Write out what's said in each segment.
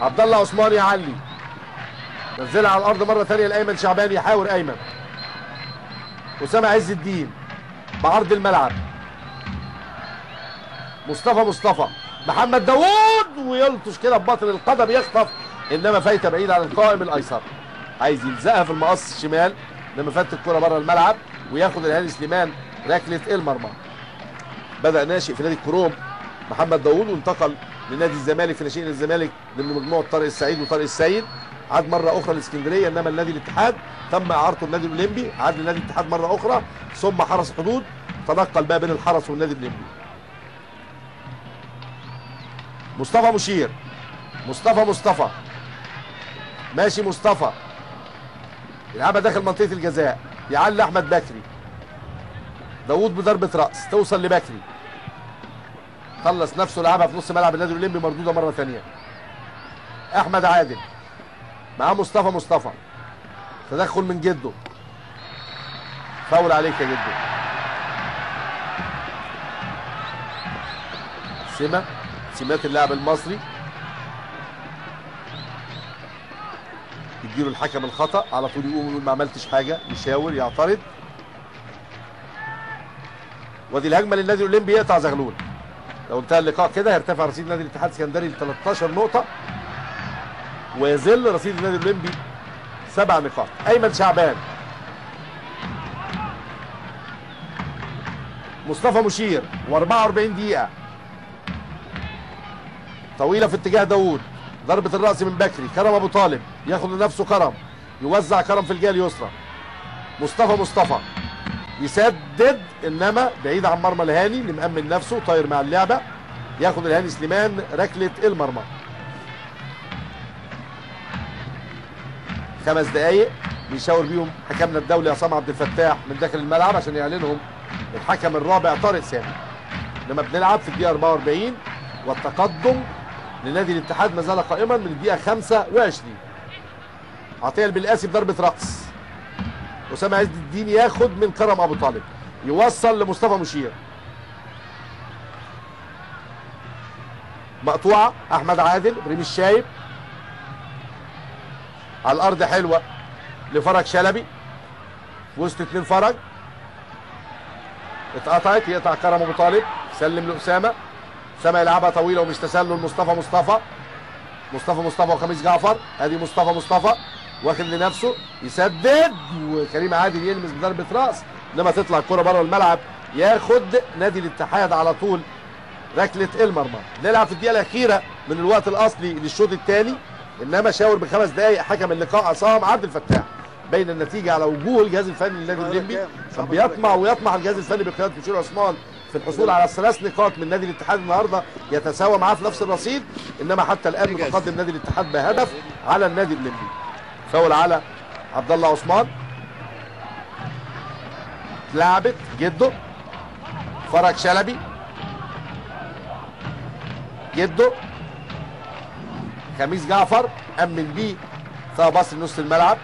عبد الله عثمان يعلي، نزلها على الارض مره ثانيه لايمن شعبان، يحاور ايمن. اسامه عز الدين بعرض الملعب، مصطفى محمد داوود، ويلطش كده بباطن القدم يخطف، انما فايته بعيد عن القائم الايسر، عايز يلزقها في المقص الشمال، انما فات الكره بره الملعب، وياخد الهاني سليمان ركله المرمى. بدا ناشئ في نادي الكروم محمد داوود، وانتقل لنادي الزمالك في ناشئين الزمالك ضمن مجموعه طارق السعيد وطارق السيد، عاد مره اخرى الاسكندريه، انما النادي الاتحاد تم اعارته النادي الاولمبي، عاد لنادي الاتحاد مره اخرى، ثم حرس حدود، تنقل بقى بين الحرس والنادي الاولمبي. مصطفى مشير، مصطفى ماشي، مصطفى يلعبها داخل منطقه الجزاء، يعلي احمد بكري، داوود بضربه راس توصل لبكري، خلص نفسه، لعبها في نص ملعب النادي الاولمبي، مردوده مره ثانيه. احمد عادل معاه مصطفى، تدخل من جده، فاول عليك يا جده. سمات اللاعب المصري، يديله الحكم الخطا على طول، يقوم يقول ما عملتش حاجه، يشاور يعترض. ودي الهجمه للنادي الاولمبي، يقطع زغلول. لو انتهى اللقاء كده هيرتفع رصيد نادي الاتحاد السكندري ل 13 نقطه، ويظل رصيد النادي الاولمبي 7 نقاط. ايمن شعبان، مصطفى مشير، و44 دقيقه طويله في اتجاه داوود، ضربه الراس من بكري، كرم ابو طالب ياخد لنفسه كرم، يوزع كرم في الجهه اليسرى. مصطفى يسدد، انما بعيد عن مرمى الهاني اللي مأمن نفسه، طاير مع اللعبه، ياخد الهاني سليمان ركله المرمى. 5 دقائق بيشاور بيهم حكمنا الدولي عصام عبد الفتاح من داخل الملعب عشان يعلنهم الحكم الرابع طارق سامي. لما بنلعب في الدقيقه 44، والتقدم لنادي الاتحاد ما زال قائما من الدقيقه 25. عطيه البلقاسي بضربه راس، اسامه عز الدين ياخد من كرم ابو طالب، يوصل لمصطفى مشير، مقطوعه. احمد عادل بريم الشايب على الارض، حلوه لفرج شلبي، وسط 2 فرج، اتقطعت، يقطع كرم ابو طالب، سلم لاسامه، اسامه يلعبها طويله ومش تسلل. مصطفى وخميس جعفر، ادي مصطفى واخد لنفسه، يسدد، وكريم عادل يلمس بضربه راس، انما تطلع الكره بره الملعب، ياخد نادي الاتحاد على طول ركله المرمى. نلعب في الدقيقه الاخيره من الوقت الاصلي للشوط الثاني، انما شاور ب5 دقائق حكم اللقاء عصام عبد الفتاح، بين النتيجه على وجوه الجهاز الفني للنادي الاولمبي، كان ويطمع الجهاز الفني بقياده مشير عثمان في الحصول على 3 نقاط من نادي الاتحاد النهارده، يتساوى معاه في نفس الرصيد، انما حتى الان متقدم نادي الاتحاد بهدف على النادي الاولمبي. فاول على عبد الله عثمان، اتلعبت جده، فرج شلبي، جده، خميس جعفر امن بيه، فباص لنص الملعب،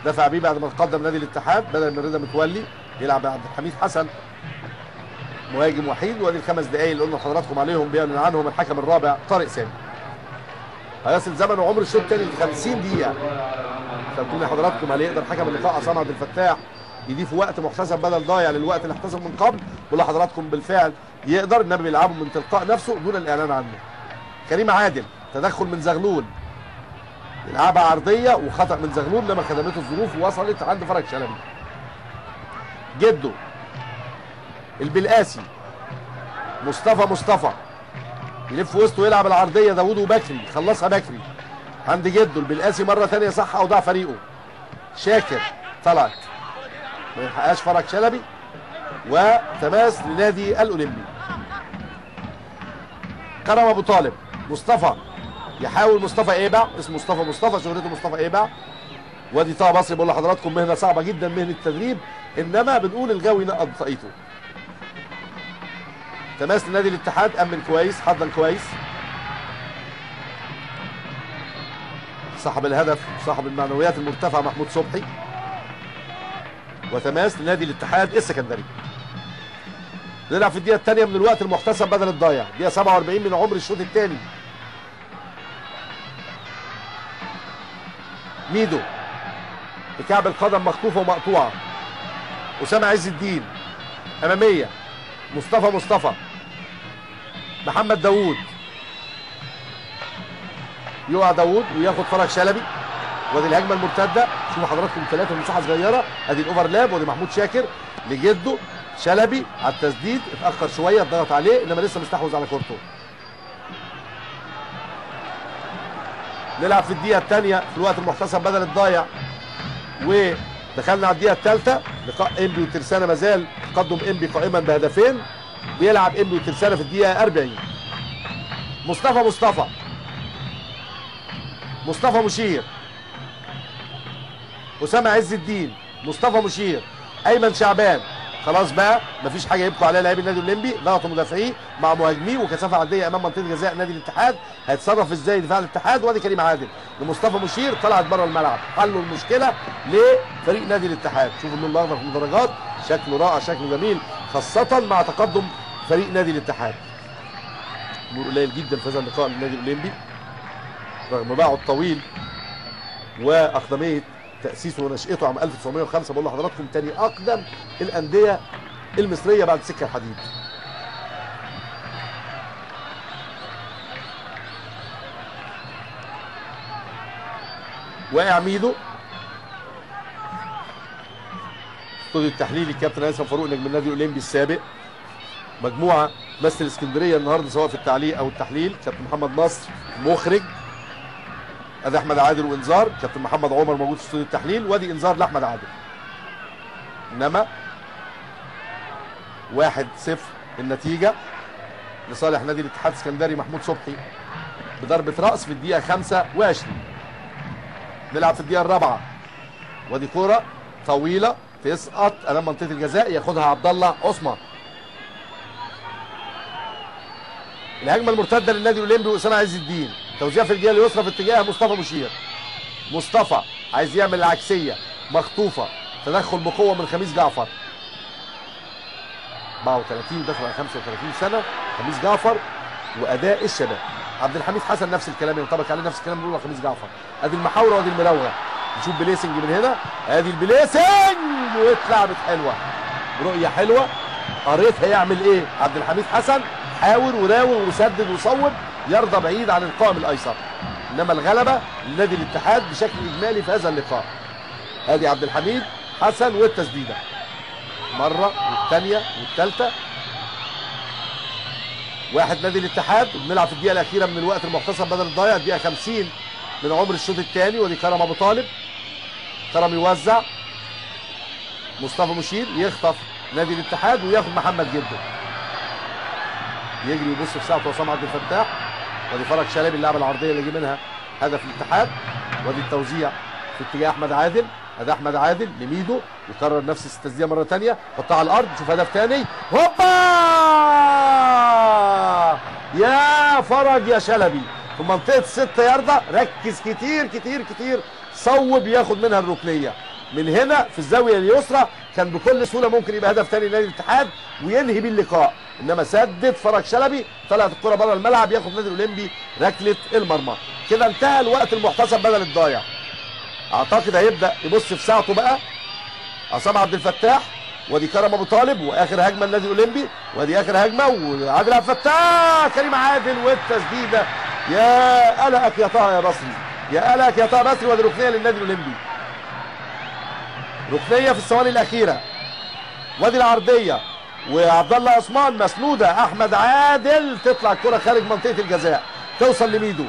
دفع بيه بعد ما تقدم نادي الاتحاد، بدل من رضا متولي يلعب عبد الحميد حسن مهاجم وحيد. وادي ال5 دقائق اللي قلنا لحضراتكم عليهم بيعلن عنهم الحكم الرابع طارق سامي. هيصل زمن وعمر الشوط الثاني ل 50 دقيقه. فبتقول لحضراتكم هل يقدر حكم اللقاء عصام عبد الفتاح يضيف وقت محتسب بدل ضايع للوقت اللي احتسب من قبل؟ بقول لحضراتكم بالفعل يقدر، انما بيلعبوا من تلقاء نفسه دون الاعلان عنه. كريم عادل، تدخل من زغلول، يلعبها عرضيه وخطا من زغلول، لما خدمته الظروف ووصلت عند فرج شلبي. جده، البلقاسي، مصطفى يلف وسطه ويلعب العرضيه، داوود وبكري، خلصها بكري عند جده. البلقاسي مره ثانيه صح اوضاع فريقه، شاكر طلعت ما يلحقهاش فرج شلبي، وتماس لنادي الاولمبي. كرم ابو طالب، مصطفى يحاول، مصطفى ايبع، اسمه مصطفى شهرته مصطفى ايبع. وادي طه بصري، بقول لحضراتكم مهنه صعبه جدا مهنه التدريب، انما بنقول الجوي نقض طاقيته. تماس لنادي الاتحاد، امن كويس، حضن كويس، صاحب الهدف صاحب المعنويات المرتفعه محمود صبحي. وتماس لنادي الاتحاد السكندري. نلعب في الدقيقه الثانيه من الوقت المحتسب بدل الضايع، دقيقه 47 من عمر الشوط الثاني. ميدو بكعب القدم مخطوفه ومقطوعه. اسامه عز الدين اماميه. مصطفى محمد داوود يقع داوود وياخد فرج شلبي. وادي الهجمه المرتده. شوفوا حضراتكم ثلاثه مساحه صغيره. ادي الاوفرلاب. وادي محمود شاكر لجده شلبي على التسديد. اتاخر شويه اتضغط عليه انما لسه مستحوذ على كورته. نلعب في الدقيقه الثانيه في الوقت المحتسب بدل الضايع. ودخلنا على الدقيقه الثالثه. لقاء انبي وترسانه ما زال تقدم انبي قائما بهدفين. بيلعب انبي وترسانه في الدقيقه 40. مصطفى مشير. اسامه عز الدين. مصطفى مشير. ايمن شعبان. خلاص بقى مفيش حاجه يبقوا عليها لاعبي النادي الاولمبي. ضغطوا مدافعيه مع مهاجميه وكثافه عديه امام منطقه جزاء نادي الاتحاد. هيتصرف ازاي دفاع الاتحاد؟ وادي كريم عادل لمصطفى مشير. طلعت بره الملعب. حلوا المشكله لفريق نادي الاتحاد. شوفوا اللون الاخضر في المدرجات شكله رائع شكله جميل خاصه مع تقدم فريق نادي الاتحاد. امور قليل جدا في هذا اللقاء للنادي الاولمبي رغم باعه الطويل واقدميه تاسيسه ونشاته عام 1905. بقول لحضراتكم تاني اقدم الانديه المصريه بعد سكه الحديد. واقع ميدو. استوديو التحليلي الكابتن هيثم فاروق نجم النادي الاولمبي السابق. مجموعه تمثل اسكندريه النهارده سواء في التعليق او التحليل. كابتن محمد نصر مخرج. ادي احمد عادل وانذار. كابتن محمد عمر موجود في استوديو التحليل. وادي انذار لاحمد عادل. انما 1-0 النتيجه لصالح نادي الاتحاد السكندري. محمود صبحي بضربه راس في الدقيقه 25. نلعب في الدقيقه الرابعه. وادي كوره طويله تسقط امام منطقه الجزاء ياخدها عبد الله عثمان. الهجمه المرتده للنادي الاولمبي واسامه عز الدين. توزيع في الجهه اليسرى في اتجاه مصطفى مشير. مصطفى عايز يعمل العكسيه مخطوفه. تدخل بقوه من خميس جعفر. 34 داخل على 35 سنه خميس جعفر واداء الشباب. عبد الحميد حسن نفس الكلام ينطبق عليه نفس الكلام بيقوله خميس جعفر. ادي المحاوره وادي المراوغه. نشوف بليسنج من هنا. ادي البليسنج واتلعبت حلوه برؤيه حلوه. قريت هيعمل ايه عبد الحميد حسن. حاول وراوغ وسدد وصوب يرضى بعيد عن القائم الايسر. انما الغلبه لنادي الاتحاد بشكل اجمالي في هذا اللقاء. ادي عبد الحميد حسن والتسديده مره والثانيه والثالثه. واحد نادي الاتحاد. وبنلعب في الدقيقه الاخيره من الوقت المحتسب بدل الضايع. الدقيقه 50 من عمر الشوط الثاني. ودي كرم ابو طالب. كرم يوزع. مصطفى مشير يخطف نادي الاتحاد وياخد محمد جده. يجري يبص في ساعته عصام عبد الفتاح. ودي فرج شلبي اللعبه العرضيه اللي جه منها هدف الاتحاد. ودي التوزيع في اتجاه احمد عادل. ادي احمد عادل لميدو يكرر نفس التسديده مره ثانيه. حطها على الارض. شوف هدف ثاني. هوبا يا فرج يا شلبي في منطقه 6 ياردة. ركز كتير صوب ياخد منها الركنيه من هنا في الزاويه اليسرى. كان بكل سهوله ممكن يبقى هدف ثاني لنادي الاتحاد وينهي بيه اللقاء. انما سدد فرج شلبي. طلعت الكره بره الملعب. ياخد نادي الاولمبي ركله المرمى. كده انتهى الوقت المحتسب بدل الضايع. اعتقد هيبدا يبص في ساعته بقى عصام عبد الفتاح. ودي كرم ابو طالب واخر هجمه للنادي الاولمبي. ودي اخر هجمه وعادل عبد الفتاح. كريم عادل والتسديده. يا قلقك يا طه يا بصري. يا قلقك يا طه بصري. ودي ركنيه للنادي الاولمبي. ركنيه في الثواني الاخيره. ودي العرضيه وعبد الله عثمان مسنوده. احمد عادل تطلع الكره خارج منطقه الجزاء. توصل لميدو.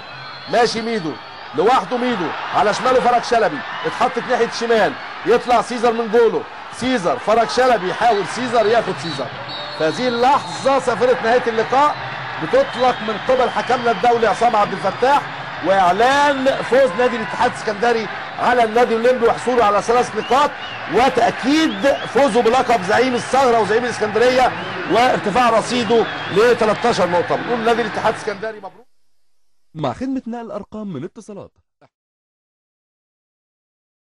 ماشي ميدو لوحده. ميدو على شماله فرج شلبي. اتحطت ناحيه الشمال. يطلع سيزر من جوله. سيزر فرج شلبي يحاول سيزر ياخد سيزر. في هذه اللحظه صافره نهايه اللقاء بتطلق من قبل حكمنا الدولي عصام عبد الفتاح. واعلان فوز نادي الاتحاد السكندري على النادي الاولمبي وحصوله على 3 نقاط. وتاكيد فوزه بلقب زعيم الثغره وزعيم الاسكندريه وارتفاع رصيده ل 13 نقطه. بنقول نادي الاتحاد السكندري مبروك. مع خدمة نقل الأرقام من اتصالات